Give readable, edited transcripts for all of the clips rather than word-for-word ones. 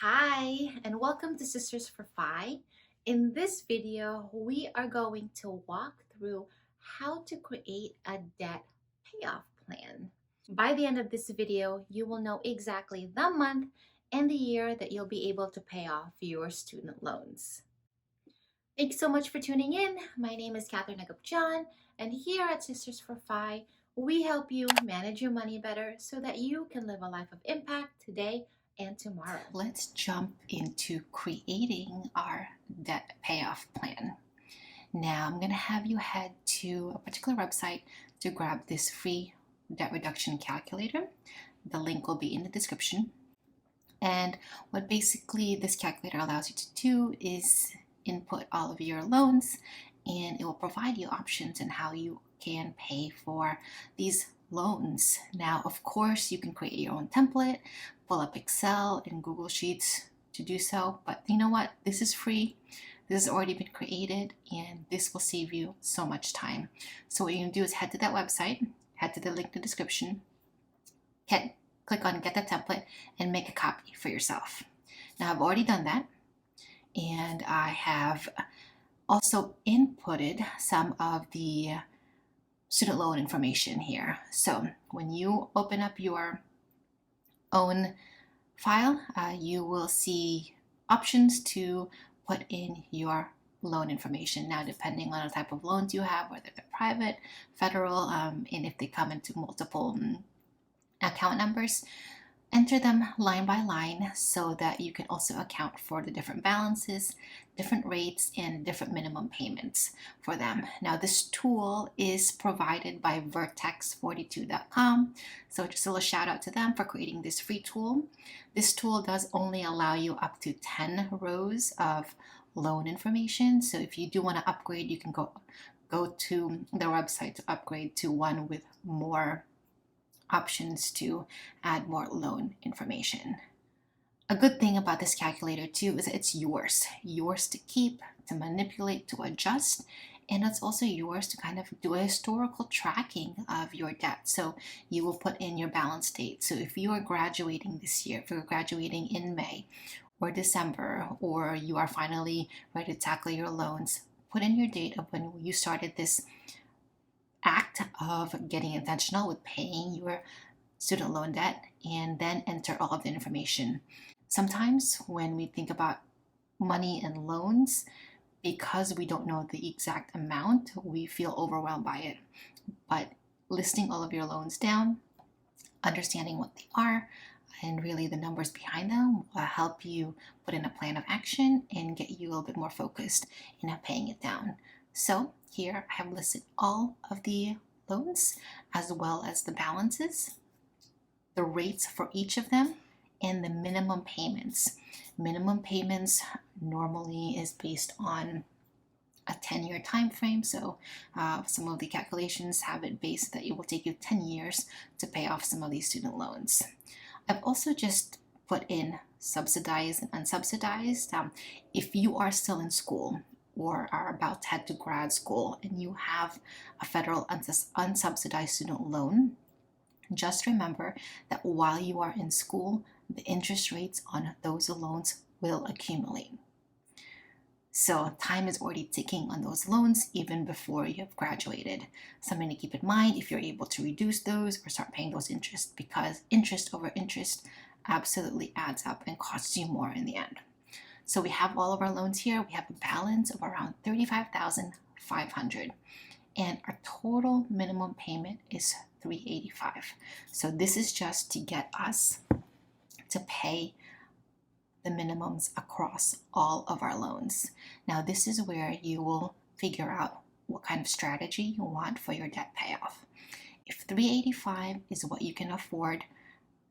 Hi, and welcome to Sisters for Fi. In this video, we are going to walk through how to create a debt payoff plan. By the end of this video, you will know exactly the month and the year that you'll be able to pay off your student loans. Thanks so much for tuning in. My name is Catherine Agapjan, and here at Sisters for Fi, we help you manage your money better so that you can live a life of impact today and tomorrow. Let's jump into creating our debt payoff plan. Now I'm going to have you head to a particular website to grab this free debt reduction calculator. The link will be in the description. And what basically this calculator allows you to do is input all of your loans, and it will provide you options on how you can pay for these loans. Now, of course, you can create your own template, pull up Excel and Google Sheets to do so, but you know what? This is free. This has already been created, and this will save you so much time. So what you can do is head to that website, head to the link in the description, click on Get the Template, and make a copy for yourself. Now, I've already done that, and I have also inputted some of the student loan information here. So when you open up your own file, you will see options to put in your loan information. Now, depending on the type of loans you have, whether they're private, federal, and if they come into multiple account numbers, enter them line by line so that you can also account for the different balances, different rates, and different minimum payments for them. Now, this tool is provided by vertex42.com. So just a little shout out to them for creating this free tool. This tool does only allow you up to 10 rows of loan information. So if you do want to upgrade, you can go to the website to upgrade to one with more options to add more loan information. A good thing about this calculator too is it's yours to keep, to manipulate, to adjust, and it's also yours to kind of do a historical tracking of your debt. So you will put in your balance date. So if you are graduating this year, if you're graduating in May or December, or you are finally ready to tackle your loans, put in your date of when you started this act of getting intentional with paying your student loan debt, and then enter all of the information. Sometimes when we think about money and loans, because we don't know the exact amount, we feel overwhelmed by it. But listing all of your loans down, understanding what they are, and really the numbers behind them will help you put in a plan of action and get you a little bit more focused in paying it down. So here I have listed all of the loans as well as the balances, the rates for each of them, and the minimum payments. Minimum payments normally is based on a 10-year time frame. So some of the calculations have it based that it will take you 10 years to pay off some of these student loans. I've also just put in subsidized and unsubsidized. If you are still in school or are about to head to grad school and you have a federal unsubsidized student loan, just remember that while you are in school, the interest rates on those loans will accumulate. So time is already ticking on those loans even before you have graduated. Something to keep in mind if you're able to reduce those or start paying those interest, because interest over interest absolutely adds up and costs you more in the end. So we have all of our loans here. We have a balance of around $35,500, and our total minimum payment is $385. So this is just to get us to pay the minimums across all of our loans. Now, this is where you will figure out what kind of strategy you want for your debt payoff. If $385 is what you can afford,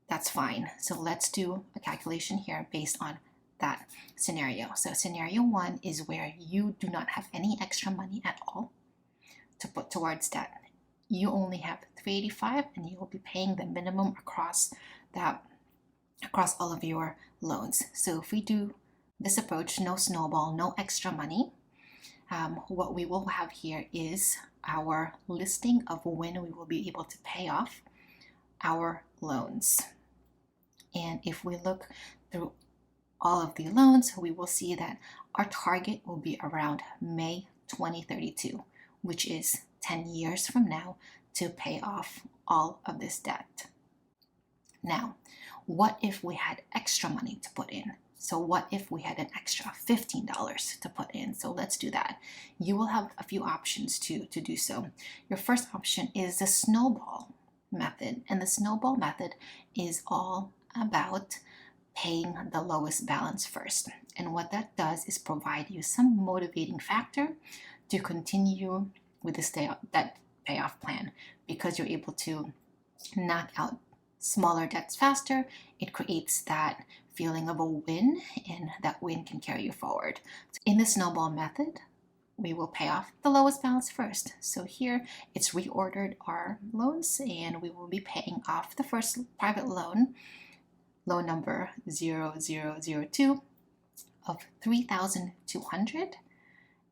that's fine. So let's do a calculation here based on that scenario. So scenario one is where you do not have any extra money at all to put towards debt. You only have $385, and you will be paying the minimum across all of your loans. So if we do this approach, no snowball, no extra money, what we will have here is our listing of when we will be able to pay off our loans. And if we look through all of the loans, we will see that our target will be around May 2032, which is 10 years from now, to pay off all of this debt. Now, what if we had extra money to put in? So what if we had an extra $15 to put in? So let's do that. You will have a few options to do so. Your first option is the Snowball method. And the Snowball method is all about paying the lowest balance first. And what that does is provide you some motivating factor to continue with this debt payoff plan, because you're able to knock out smaller debts faster. It creates that feeling of a win, and that win can carry you forward. In the Snowball method, we will pay off the lowest balance first. So here it's reordered our loans, and we will be paying off the first private loan number 0002 of $3,200,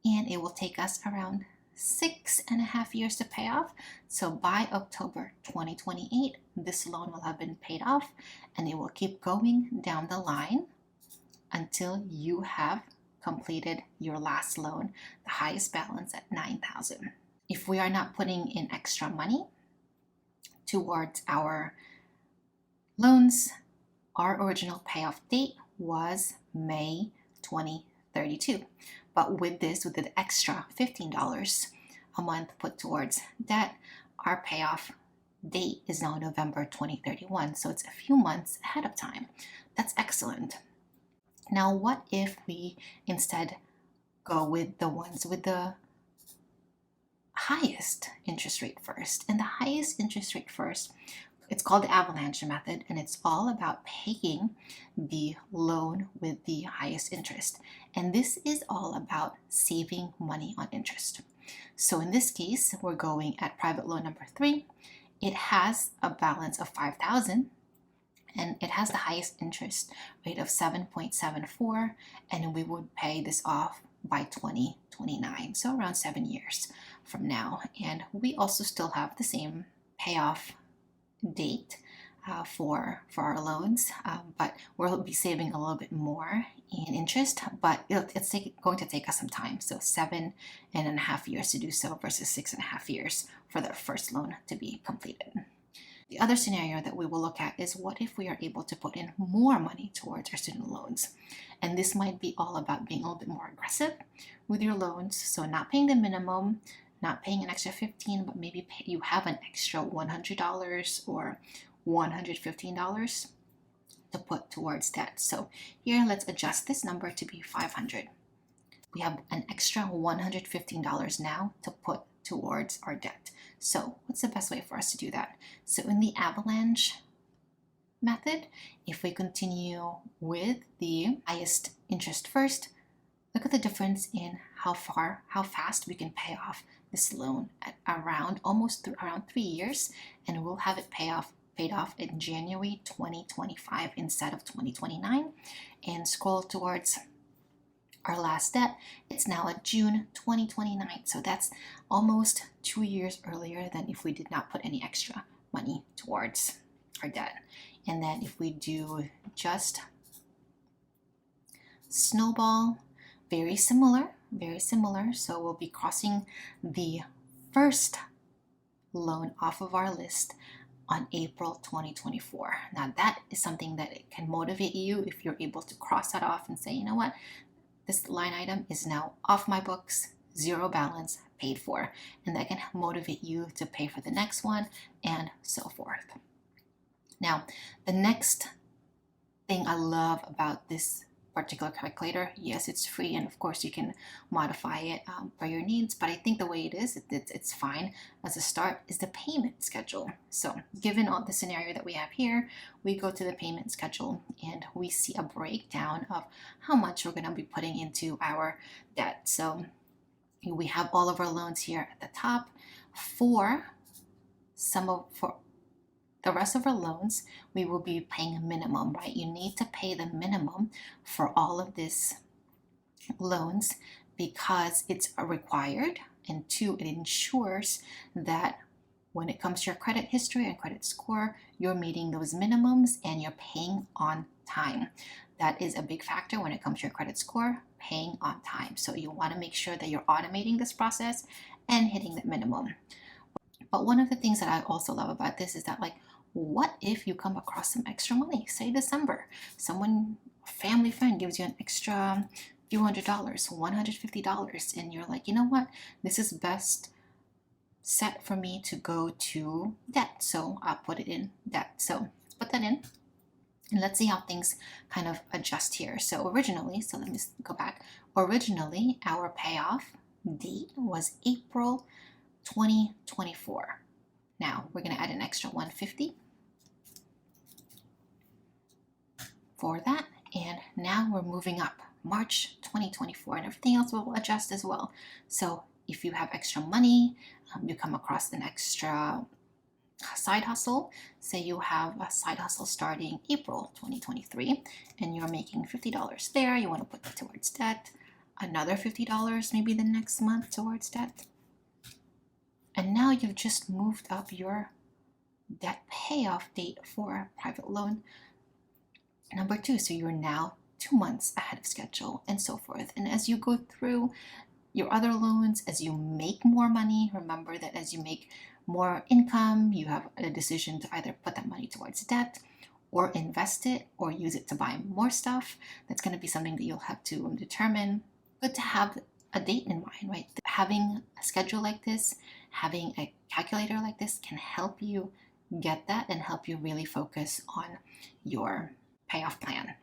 and it will take us around 6.5 years to pay off. So by October 2028, this loan will have been paid off, and it will keep going down the line until you have completed your last loan, the highest balance at $9,000. If we are not putting in extra money towards our loans, our original payoff date was May 2032. But with the extra $15 a month put towards debt, our payoff date is now November 2031. So it's a few months ahead of time. That's excellent. Now, what if we instead go with the ones with the highest interest rate first? And the highest interest rate first, it's called the Avalanche method, and it's all about paying the loan with the highest interest. And this is all about saving money on interest. So in this case, we're going at private loan number 3. It has a balance of $5,000, and it has the highest interest rate of 7.74, and we would pay this off by 2029, so around 7 years from now. And we also still have the same payoff date for our loans, but we'll be saving a little bit more in interest, but it's going to take us some time. So 7.5 years to do so versus 6.5 years for the first loan to be completed. The other scenario that we will look at is, what if we are able to put in more money towards our student loans? And this might be all about being a little bit more aggressive with your loans. So not paying the minimum, not paying an extra $15, but maybe you have an extra $100 or $115 to put towards debt. So here, let's adjust this number to be 500. We have an extra $115 now to put towards our debt. So what's the best way for us to do that? So in the Avalanche method, if we continue with the highest interest first, look at the difference in how fast we can pay off this loan at around 3 years, and we'll have it paid off in January 2025 instead of 2029. And scroll towards our last debt, it's now at June 2029. So that's almost 2 years earlier than if we did not put any extra money towards our debt. And then if we do just Snowball, very similar. So we'll be crossing the first loan off of our list on April 2024. Now that is something that can motivate you if you're able to cross that off and say, you know what, this line item is now off my books, zero balance, paid for. And that can motivate you to pay for the next one, and so forth. Now, the next thing I love about this particular calculator, yes, it's free, and of course you can modify it for your needs, but I think the way it is, it's fine as a start, is the payment schedule. So given all the scenario that we have here, we go to the payment schedule and we see a breakdown of how much we're going to be putting into our debt. So we have all of our loans here at the top. For the rest of our loans, we will be paying a minimum, right? You need to pay the minimum for all of these loans because it's required, and 2, it ensures that when it comes to your credit history and credit score, you're meeting those minimums and you're paying on time. That is a big factor when it comes to your credit score, paying on time. So you want to make sure that you're automating this process and hitting that minimum. But one of the things that I also love about this is that, like, what if you come across some extra money? Say December, someone, a family friend, gives you an extra few $100, $150, and you're like, you know what, this is best set for me to go to debt, so I'll put it in debt. So let's put that in, and let's see how things kind of adjust here. So originally, so let me go back. Originally, our payoff date was April 2024. Now we're going to add an extra 150 for that, and now we're moving up March 2024, and everything else will adjust as well. So if you have extra money, you come across an extra side hustle, say you have a side hustle starting April 2023 and you're making $50 there, you want to put that towards debt, another $50 maybe the next month towards debt, and now you've just moved up your debt payoff date for private loan number 2. So you're now 2 months ahead of schedule, and so forth. And as you go through your other loans, as you make more money, remember that as you make more income, you have a decision to either put that money towards debt or invest it or use it to buy more stuff. That's going to be something that you'll have to determine. Good to have a date in mind, right? Having a schedule like this, having a calculator like this can help you get that and help you really focus on your payoff plan.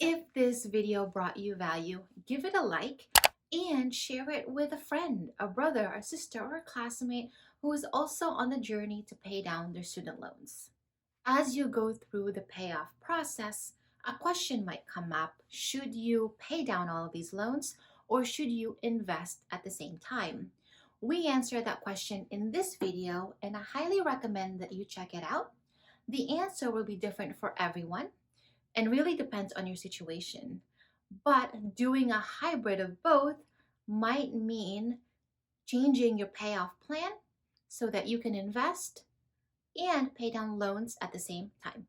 If this video brought you value, give it a like and share it with a friend, a brother, a sister, or a classmate who is also on the journey to pay down their student loans. As you go through the payoff process, a question might come up. Should you pay down all of these loans or should you invest at the same time? We answer that question in this video, and I highly recommend that you check it out. The answer will be different for everyone and really depends on your situation. But doing a hybrid of both might mean changing your payoff plan so that you can invest and pay down loans at the same time.